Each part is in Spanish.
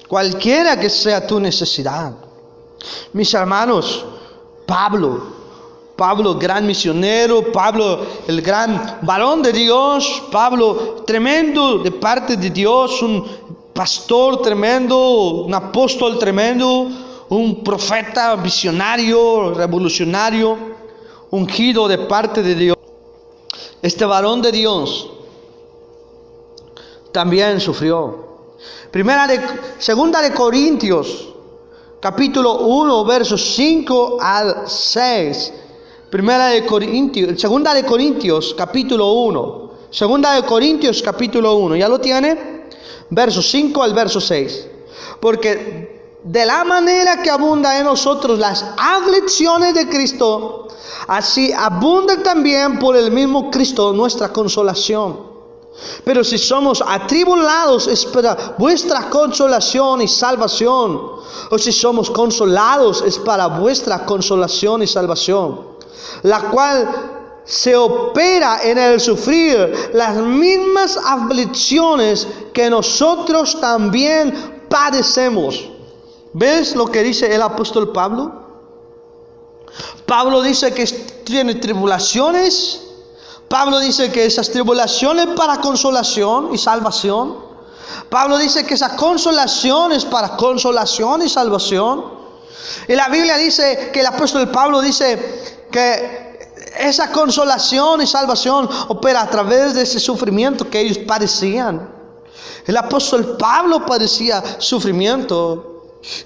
cualquiera que sea tu necesidad. Mis hermanos, Pablo, gran misionero, Pablo, el gran varón de Dios, Pablo, tremendo de parte de Dios, un pastor tremendo, un apóstol tremendo, un profeta visionario, revolucionario, ungido de parte de Dios. Este varón de Dios también sufrió. Segunda de Corintios, capítulo 1, versos 5 al 6. Segunda de Corintios, capítulo 1. Segunda de Corintios, capítulo 1. ¿Ya lo tiene? Versos 5 al verso 6. Porque de la manera que abunda en nosotros las aflicciones de Cristo, así abunda también por el mismo Cristo nuestra consolación. Pero si somos atribulados, es para vuestra consolación y salvación. O si somos consolados, es para vuestra consolación y salvación, la cual se opera en el sufrir las mismas aflicciones que nosotros también padecemos. ¿Ves lo que dice el apóstol Pablo? Pablo dice que tiene tribulaciones. Pablo dice que esas tribulaciones para consolación y salvación. Pablo dice que esa consolación es para consolación y salvación. Y la Biblia dice que el apóstol Pablo dice que esa consolación y salvación opera a través de ese sufrimiento que ellos padecían. El apóstol Pablo padecía sufrimiento.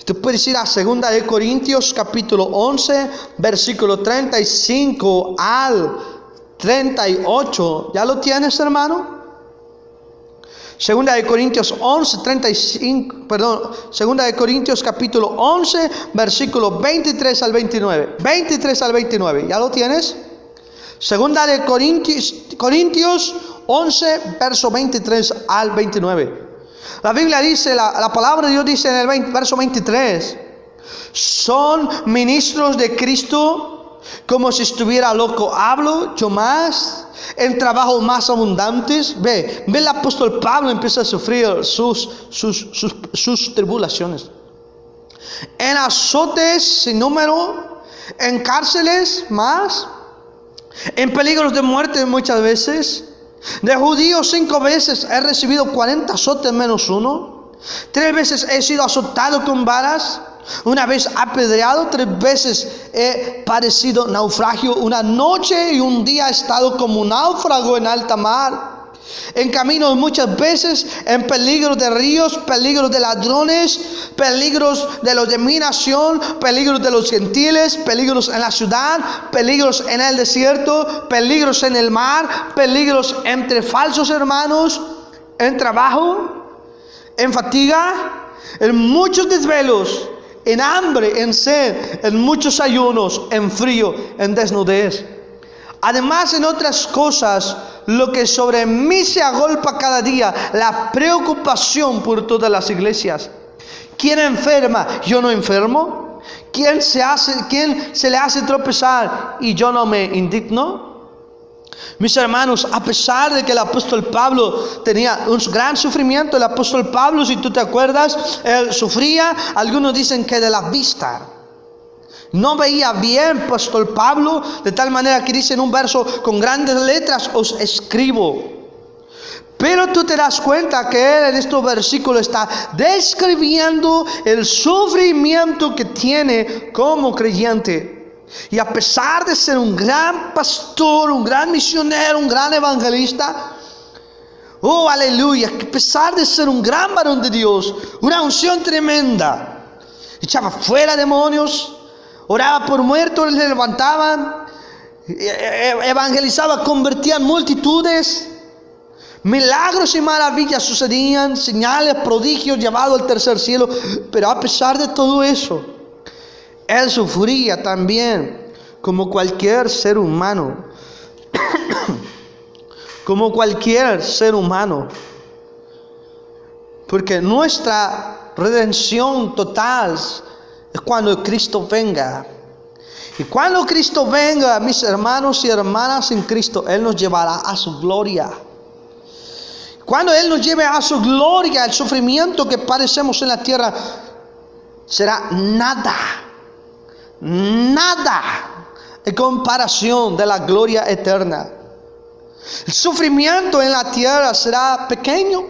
Te puedes ir a 2 de Corintios capítulo 11, versículo 35 al 38. ¿Ya lo tienes, hermano? 2 de Corintios 11, 35, perdón, 2 de Corintios capítulo 11, versículo 23 al 29. 23 al 29, ¿ya lo tienes? 2 de Corintios 11, verso 23 al 29. La Biblia dice, la palabra de Dios dice en el verso 23, son ministros de Cristo como si estuviera loco. Hablo yo más en trabajos más abundantes. Ve el apóstol Pablo empieza a sufrir sus tribulaciones, en azotes sin número, en cárceles más, en peligros de muerte muchas veces. De judíos 5 veces he recibido 40 azotes menos uno. 3 veces he sido azotado con varas. 1 vez apedreado. 3 veces he padecido naufragio. 1 noche y 1 día he estado como un náufrago en alta mar. En camino muchas veces, en peligros de ríos, peligros de ladrones, peligros de los de mi nación, peligros de los gentiles, peligros en la ciudad, peligros en el desierto, peligros en el mar, peligros entre falsos hermanos, en trabajo, en fatiga, en muchos desvelos, en hambre, en sed, en muchos ayunos, en frío, en desnudez. Además, en otras cosas, lo que sobre mí se agolpa cada día, la preocupación por todas las iglesias. ¿Quién enferma? ¿Yo no enfermo? ¿Quién se le hace tropezar y yo no me indigno? Mis hermanos, a pesar de que el apóstol Pablo tenía un gran sufrimiento, el apóstol Pablo, si tú te acuerdas, él sufría, algunos dicen que de la vista. No veía bien, apóstol Pablo, de tal manera que dice en un verso con grandes letras, os escribo. Pero tú te das cuenta que él en estos versículos está describiendo el sufrimiento que tiene como creyente. Y a pesar de ser un gran pastor, un gran misionero, un gran evangelista, oh aleluya, a pesar de ser un gran varón de Dios, una unción tremenda, echaba fuera demonios, oraba por muertos, le levantaban, evangelizaba, convertían multitudes, milagros y maravillas sucedían, señales, prodigios, llevado al tercer cielo. Pero a pesar de todo eso, él sufría también como cualquier ser humano. Como cualquier ser humano. Porque nuestra redención total es cuando Cristo venga. Y cuando Cristo venga, mis hermanos y hermanas en Cristo, Él nos llevará a su gloria. Cuando Él nos lleve a su gloria, el sufrimiento que padecemos en la tierra será nada en comparación de la gloria eterna. El sufrimiento en la tierra será pequeño.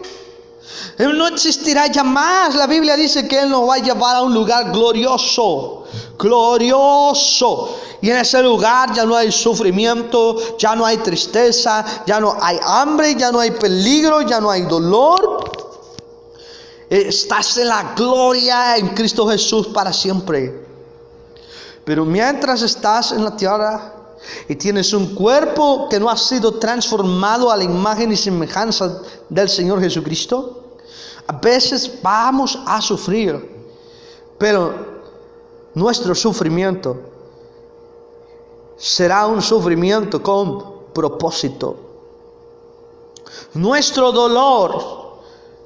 Él no existirá ya más. La Biblia dice que Él nos va a llevar a un lugar glorioso. Glorioso. Y en ese lugar ya no hay sufrimiento, ya no hay tristeza, ya no hay hambre, ya no hay peligro, ya no hay dolor. Estás en la gloria en Cristo Jesús para siempre. Pero mientras estás en la tierra y tienes un cuerpo que no ha sido transformado a la imagen y semejanza del Señor Jesucristo, a veces vamos a sufrir, pero nuestro sufrimiento será un sufrimiento con propósito. Nuestro dolor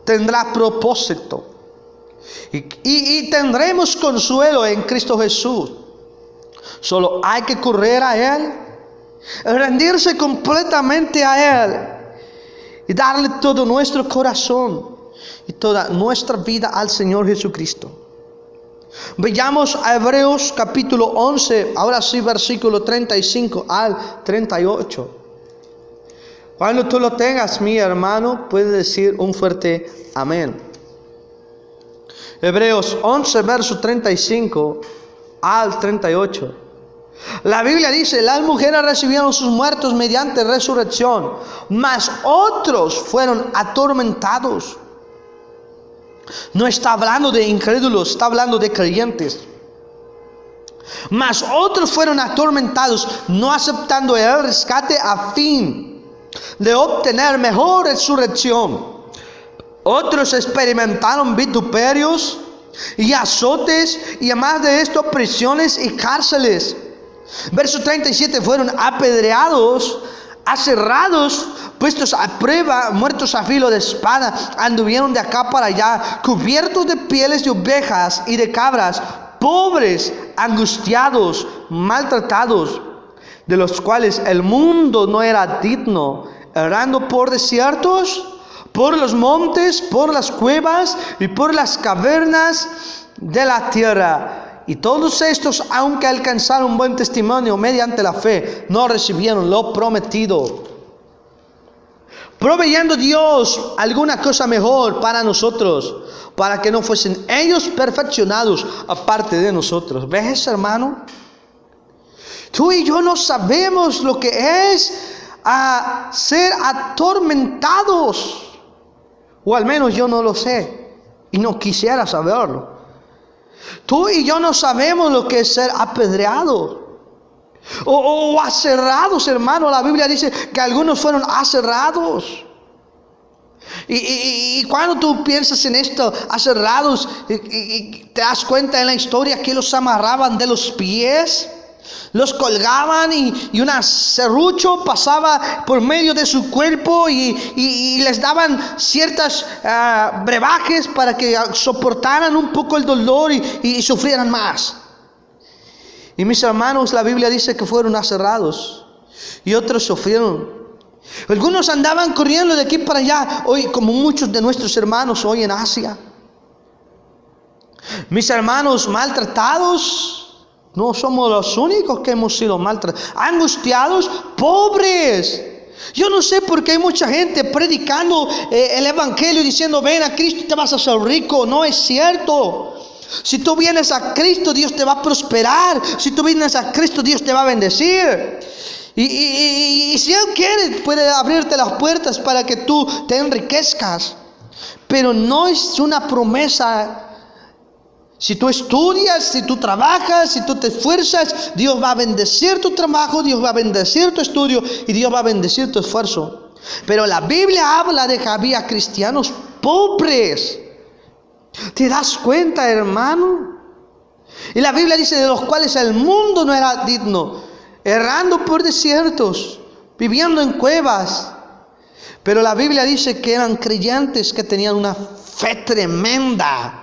tendrá propósito y tendremos consuelo en Cristo Jesús. Solo hay que correr a Él, rendirse completamente a Él y darle todo nuestro corazón y toda nuestra vida al Señor Jesucristo. Veamos a Hebreos capítulo 11, ahora sí versículo 35 al 38. Cuando tú lo tengas, mi hermano, puedes decir un fuerte amén. Hebreos 11, verso 35 al 38. La Biblia dice: las mujeres recibieron sus muertos mediante resurrección, mas otros fueron atormentados. No está hablando de incrédulos, está hablando de creyentes. Mas otros fueron atormentados, no aceptando el rescate a fin de obtener mejor resurrección. Otros experimentaron vituperios y azotes, y además de esto prisiones y cárceles. Verso 37, fueron apedreados, aserrados, puestos a prueba, muertos a filo de espada, anduvieron de acá para allá, cubiertos de pieles de ovejas y de cabras, pobres, angustiados, maltratados, de los cuales el mundo no era digno, errando por desiertos, por los montes, por las cuevas y por las cavernas de la tierra. Y todos estos, aunque alcanzaron buen testimonio mediante la fe, no recibieron lo prometido, proveyendo Dios alguna cosa mejor para nosotros, para que no fuesen ellos perfeccionados aparte de nosotros. ¿Ves, hermano? Tú y yo no sabemos lo que es ser atormentados, o al menos yo no lo sé y no quisiera saberlo. Tú y yo no sabemos lo que es ser apedreados o aserrados, hermano. La Biblia dice que algunos fueron aserrados. Y cuando tú piensas en esto, aserrados, y te das cuenta en la historia que los amarraban de los pies, los colgaban y un serrucho pasaba por medio de su cuerpo y les daban ciertas brebajes para que soportaran un poco el dolor y sufrieran más. Y mis hermanos, la Biblia dice que fueron aserrados y otros sufrieron. Algunos andaban corriendo de aquí para allá, hoy como muchos de nuestros hermanos hoy en Asia. Mis hermanos, maltratados. No somos los únicos que hemos sido maltratados, angustiados, pobres. Yo no sé por qué hay mucha gente predicando el evangelio diciendo: ven a Cristo y te vas a hacer rico. No es cierto. Si tú vienes a Cristo, Dios te va a prosperar. Si tú vienes a Cristo, Dios te va a bendecir. Y si Él quiere, puede abrirte las puertas para que tú te enriquezcas. Pero no es una promesa. Si tú estudias, si tú trabajas, si tú te esfuerzas, Dios va a bendecir tu trabajo, Dios va a bendecir tu estudio y Dios va a bendecir tu esfuerzo. Pero la Biblia habla de que había cristianos pobres. ¿Te das cuenta, hermano? Y la Biblia dice: de los cuales el mundo no era digno, errando por desiertos, viviendo en cuevas. Pero la Biblia dice que eran creyentes que tenían una fe tremenda.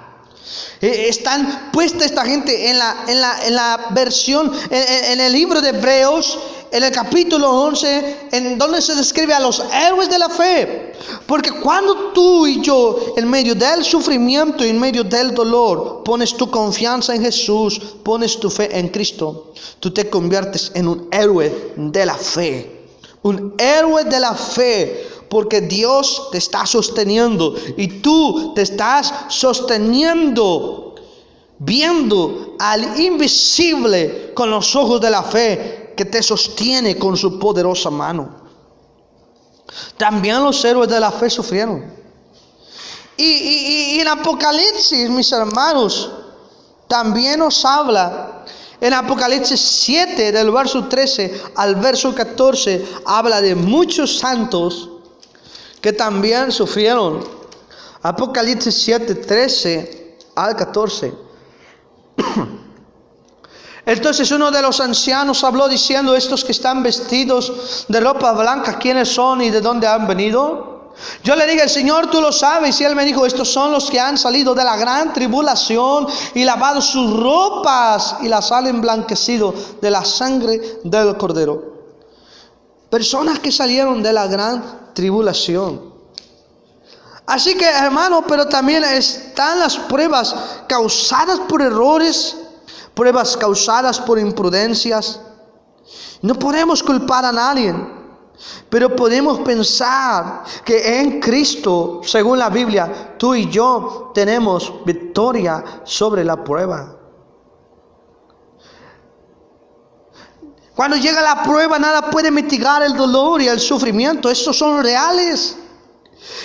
Están puesta esta gente en la versión, en el libro de Hebreos, en el capítulo 11, en donde se describe a los héroes de la fe. Porque cuando tú y yo, en medio del sufrimiento y en medio del dolor, pones tu confianza en Jesús, pones tu fe en Cristo, tú te conviertes en un héroe de la fe. Un héroe de la fe, porque Dios te está sosteniendo y tú te estás sosteniendo, viendo al invisible con los ojos de la fe que te sostiene con su poderosa mano. También los héroes de la fe sufrieron. Y en Apocalipsis, mis hermanos, también nos habla. En Apocalipsis 7, del verso 13 al verso 14, habla de muchos santos que también sufrieron. Apocalipsis 7, 13 al 14. Entonces uno de los ancianos habló diciendo: estos que están vestidos de ropa blanca, ¿quiénes son y de dónde han venido? Yo le dije: Señor, tú lo sabes. Y él me dijo: estos son los que han salido de la gran tribulación y lavado sus ropas y las han emblanquecido de la sangre del Cordero. Personas que salieron de la gran tribulación. Así que, hermano, pero también están las pruebas causadas por errores, pruebas causadas por imprudencias. No podemos culpar a nadie, pero podemos pensar que en Cristo, según la Biblia, tú y yo tenemos victoria sobre la prueba. Cuando llega la prueba, nada puede mitigar el dolor y el sufrimiento. Estos son reales.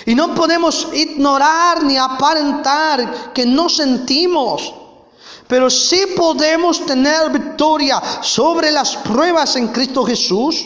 Y no podemos ignorar ni aparentar que no sentimos. Pero sí podemos tener victoria sobre las pruebas en Cristo Jesús.